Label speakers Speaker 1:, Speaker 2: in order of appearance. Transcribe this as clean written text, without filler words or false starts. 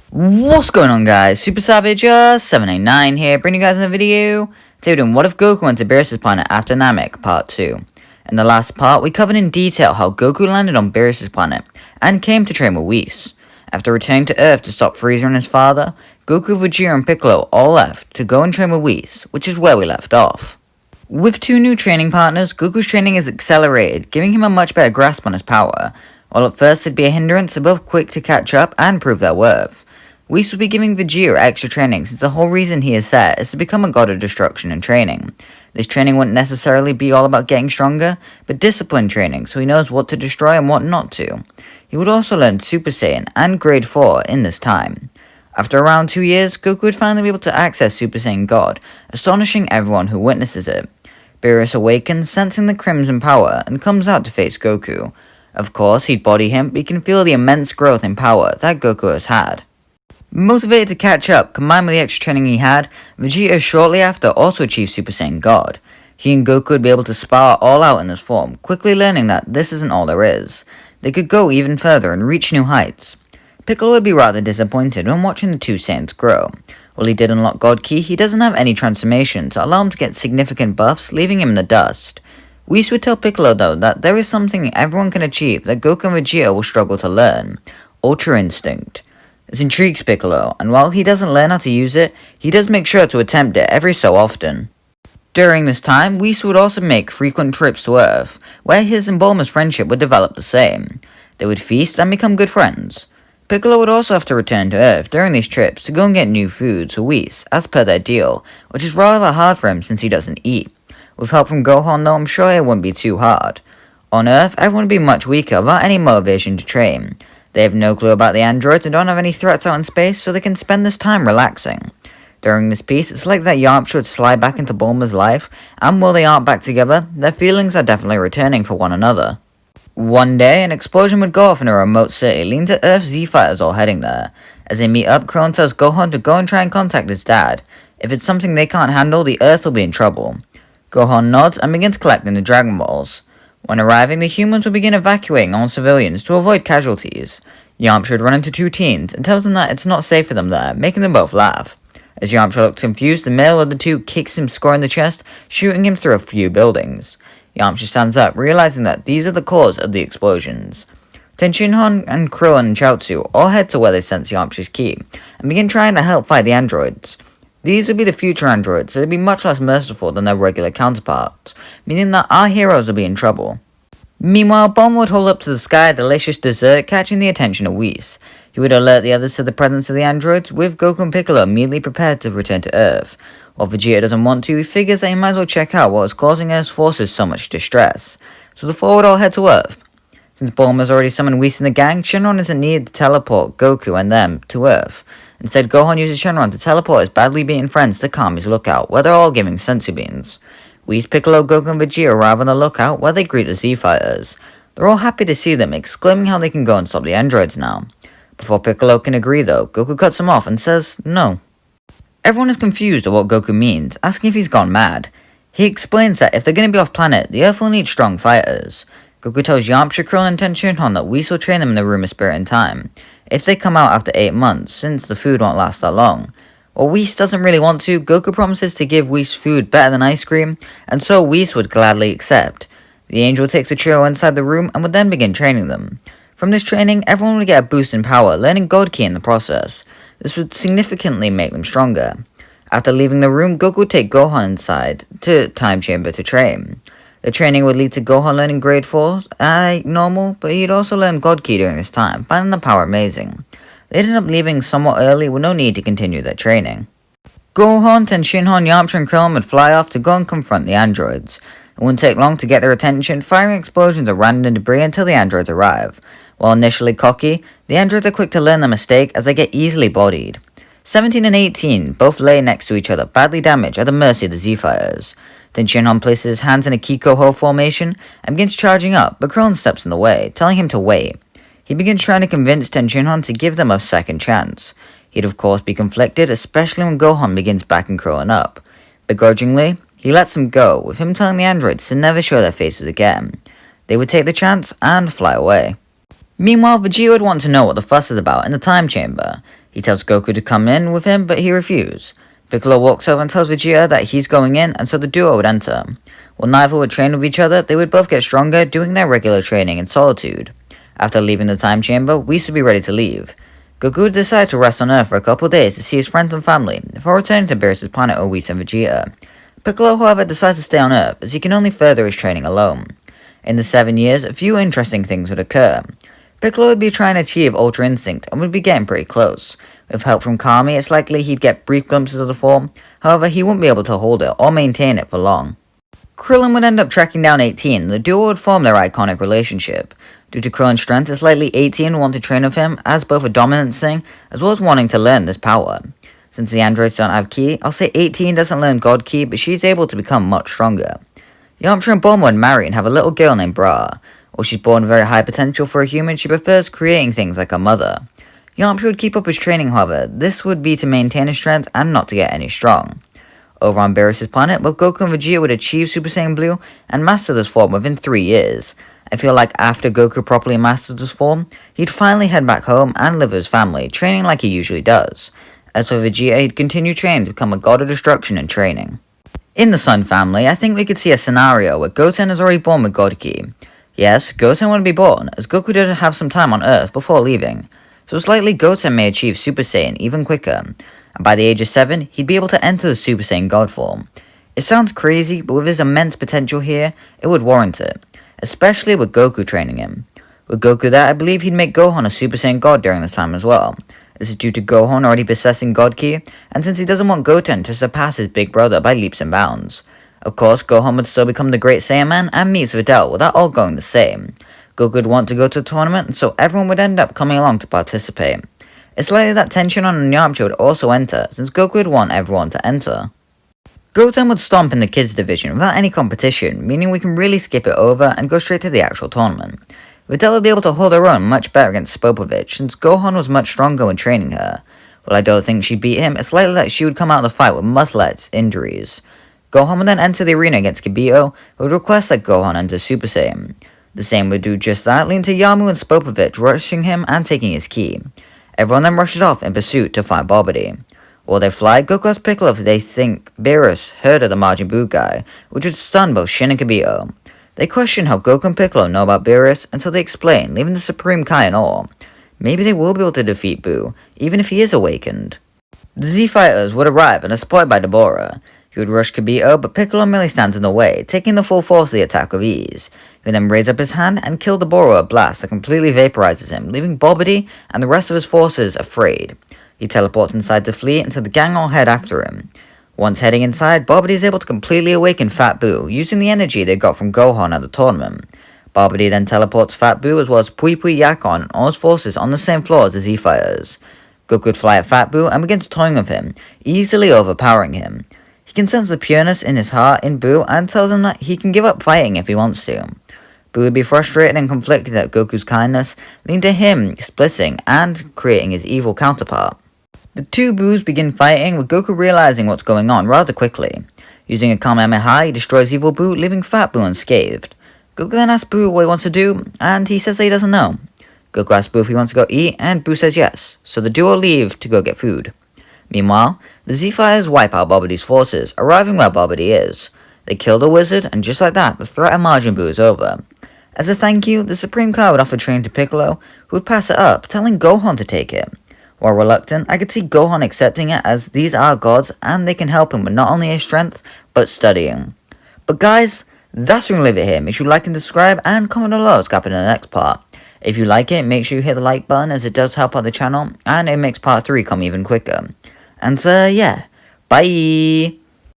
Speaker 1: What's going on, guys? Super Savage 789 here, bringing you guys a video. Today we're doing What If Goku Went to Beerus' planet after Namek, part 2. In the last part, we covered in detail how Goku landed on Beerus' planet, and came to train with Whis. After returning to Earth to stop Frieza and his father, Goku, Vegeta and Piccolo all left to go and train with Whis, which is where we left off. With 2 new training partners, Goku's training is accelerated, giving him a much better grasp on his power. While at first it'd be a hindrance, they're both quick to catch up and prove their worth. Whis will be giving Vegeta extra training since the whole reason he is set is to become a god of destruction and training. This training wouldn't necessarily be all about getting stronger, but discipline training so he knows what to destroy and what not to. He would also learn Super Saiyan and Grade 4 in this time. After around 2 years, Goku would finally be able to access Super Saiyan God, astonishing everyone who witnesses it. Beerus awakens, sensing the Crimson power, and comes out to face Goku. Of course, he'd body him, but he can feel the immense growth in power that Goku has had. Motivated to catch up, combined with the extra training he had, Vegeta shortly after also achieved Super Saiyan God. He and Goku would be able to spar all out in this form, quickly learning that this isn't all there is. They could go even further and reach new heights. Piccolo would be rather disappointed when watching the 2 Saiyans grow. While he did unlock God Ki, he doesn't have any transformation to allow him to get significant buffs, leaving him in the dust. Whis would tell Piccolo though that there is something everyone can achieve that Goku and Vegeta will struggle to learn: Ultra Instinct. This intrigues Piccolo, and while he doesn't learn how to use it, he does make sure to attempt it every so often. During this time, Whis would also make frequent trips to Earth, where his and Bulma's friendship would develop the same. They would feast and become good friends. Piccolo would also have to return to Earth during these trips to go and get new foods for Whis, as per their deal, which is rather hard for him since he doesn't eat. With help from Gohan though, I'm sure it wouldn't be too hard. On Earth, everyone would be much weaker without any motivation to train. They have no clue about the androids and don't have any threats out in space, so they can spend this time relaxing. During this piece, it's like that Yamcha would slide back into Bulma's life, and while they aren't back together, their feelings are definitely returning for one another. One day, an explosion would go off in a remote city, leading to Earth's Z-Fighters all heading there. As they meet up, Krillin tells Gohan to go and try and contact his dad. If it's something they can't handle, the Earth will be in trouble. Gohan nods and begins collecting the Dragon Balls. When arriving, the humans will begin evacuating all civilians to avoid casualties. Yamcha would run into 2 teens and tells them that it's not safe for them there, making them both laugh. As Yamcha looks confused, the male of the 2 kicks him square in the chest, shooting him through a few buildings. Yamcha stands up, realizing that these are the cause of the explosions. Tenshinhan and Krillin and Chaozu all head to where they sense Yamcha's ki, and begin trying to help fight the androids. These would be the future androids, so they'd be much less merciful than their regular counterparts, meaning that our heroes will be in trouble. Meanwhile, Bulma would hold up to the sky a delicious dessert, catching the attention of Whis. He would alert the others to the presence of the androids, with Goku and Piccolo immediately prepared to return to Earth. While Vegeta doesn't want to, he figures that he might as well check out what is causing Earth's forces so much distress. So the 4 would all head to Earth. Since Bulma's already summoned Whis in the gang, Shenron isn't needed to teleport Goku and them to Earth. Instead, Gohan uses Shenron to teleport his badly beaten friends to Kami's lookout, where they're all giving senzu beans. Whis, Piccolo, Goku and Vegeta arrive on the lookout, where they greet the Z-Fighters. They're all happy to see them, exclaiming how they can go and stop the androids now. Before Piccolo can agree though, Goku cuts him off and says no. Everyone is confused at what Goku means, asking if he's gone mad. He explains that if they're going to be off planet, the Earth will need strong fighters. Goku tells Yamcha, Krillin and Tenshinhan that Whis will train them in the Room of Spirit in time, if they come out after 8 months, since the food won't last that long. While Whis doesn't really want to, Goku promises to give Whis food better than ice cream, and so Whis would gladly accept. The angel takes the trio inside the room and would then begin training them. From this training, everyone would get a boost in power, learning God Ki in the process. This would significantly make them stronger. After leaving the room, Goku would take Gohan inside to Time Chamber to train. The training would lead to Gohan learning Grade 4, normal, but he'd also learn God Ki during this time, finding the power amazing. They ended up leaving somewhat early with no need to continue their training. Gohan, Tenshinhan, Yamcha and Krillin would fly off to go and confront the androids. It wouldn't take long to get their attention, firing explosions of random debris until the androids arrive. While initially cocky, the androids are quick to learn their mistake as they get easily bodied. 17 and 18 both lay next to each other, badly damaged at the mercy of the Z-Fighters. Tenshinhan places his hands in a Kiko-Ho formation and begins charging up, but Krillin steps in the way, telling him to wait. He begins trying to convince Tenshinhan to give them a second chance. He'd of course be conflicted, especially when Gohan begins backing Krillin up. Begrudgingly, he lets them go, with him telling the androids to never show their faces again. They would take the chance and fly away. Meanwhile, Vegeta would want to know what the fuss is about in the time chamber. He tells Goku to come in with him, but he refuses. Piccolo walks over and tells Vegeta that he's going in, and so the duo would enter. While neither would train with each other, they would both get stronger, doing their regular training in solitude. After leaving the time chamber, Whis would be ready to leave. Goku would decide to rest on Earth for a couple of days to see his friends and family, before returning to Beerus' planet with Whis and Vegeta. Piccolo, however, decides to stay on Earth, as he can only further his training alone. In the 7 years, a few interesting things would occur. Piccolo would be trying to achieve Ultra Instinct, and would be getting pretty close. With help from Kami, it's likely he'd get brief glimpses of the form, however he wouldn't be able to hold it or maintain it for long. Krillin would end up tracking down 18, and the duo would form their iconic relationship. Due to Krillin's strength, it's likely 18 would want to train with him as both a dominance thing, as well as wanting to learn this power. Since the androids don't have Ki, I'll say 18 doesn't learn God Ki, but she's able to become much stronger. Yamcha and Bulma would marry and have a little girl named Bra. While she's born with very high potential for a human, she prefers creating things like her mother. Yamcha would keep up his training, however. This would be to maintain his strength and not to get any strong. Over on Beerus' planet, both Goku and Vegeta would achieve Super Saiyan Blue and master this form within 3 years. I feel like after Goku properly mastered this form, he'd finally head back home and live with his family, training like he usually does. As for Vegeta, he'd continue training to become a god of destruction and training. In the Sun family, I think we could see a scenario where Goten is already born with God Ki. Yes, Goten wouldn't be born, as Goku did have some time on Earth before leaving, so it's likely Goten may achieve Super Saiyan even quicker, and by the age of 7, he'd be able to enter the Super Saiyan God form. It sounds crazy, but with his immense potential here, it would warrant it, especially with Goku training him. With Goku there, I believe he'd make Gohan a Super Saiyan God during this time as well. This is due to Gohan already possessing God Ki, and since he doesn't want Goten to surpass his big brother by leaps and bounds. Of course, Gohan would still become the Great Saiyan Man and meets Videl without all going the same. Goku would want to go to the tournament, and so everyone would end up coming along to participate. It's likely that Tenshinhan and Yamcha would also enter, since Goku would want everyone to enter. Goten would stomp in the kids division without any competition, meaning we can really skip it over and go straight to the actual tournament. Videl would be able to hold her own much better against Spopovich, since Gohan was much stronger when training her. While I don't think she'd beat him, it's likely that she would come out of the fight with much less injuries. Gohan would then enter the arena against Kibito, who would request that Gohan enter Super Saiyan. The same would do just that, leading to Yamu and Spopovich rushing him and taking his ki. Everyone then rushes off in pursuit to find Babidi. While they fly, Goku asks Piccolo if they think Beerus heard of the Majin Buu guy, which would stun both Shin and Kibito. They question how Goku and Piccolo know about Beerus, until they explain, leaving the Supreme Kai in awe. Maybe they will be able to defeat Buu, even if he is awakened. The Z Fighters would arrive and are spotted by Deborah. He would rush Kibito, but Piccolo merely stands in the way, taking the full force of the attack with ease. He would then raise up his hand and kill Deborah with a blast that completely vaporizes him, leaving Babidi and the rest of his forces afraid. He teleports inside to flee, and so the gang all head after him. Once heading inside, Babidi is able to completely awaken Fat Buu, using the energy they got from Gohan at the tournament. Babidi then teleports Fat Buu as well as Pui Pui Yakon and all his forces on the same floor as the Z Fighters. Goku would fly at Fat Buu and begins toying with him, easily overpowering him. He can sense the pureness in his heart in Buu and tells him that he can give up fighting if he wants to. Buu would be frustrated and conflicted at Goku's kindness, leading to him splitting and creating his evil counterpart. The two Boos begin fighting, with Goku realizing what's going on rather quickly. Using a Kamehameha, he destroys Evil Buu, leaving Fat Buu unscathed. Goku then asks Buu what he wants to do, and he says that he doesn't know. Goku asks Buu if he wants to go eat, and Buu says yes, so the duo leave to go get food. Meanwhile, the Z-Fighters wipe out Babidi's forces, arriving where Babidi is. They kill the wizard, and just like that, the threat of Majin Buu is over. As a thank you, the Supreme Kai would offer training to Piccolo, who would pass it up, telling Gohan to take it. While reluctant, I could see Gohan accepting it, as these are gods and they can help him with not only his strength, but studying. But guys, that's going to leave it here. Make sure you like and subscribe and comment below what's happening in the next part. If you like it, make sure you hit the like button, as it does help out the channel and it makes part 3 come even quicker. And yeah, bye!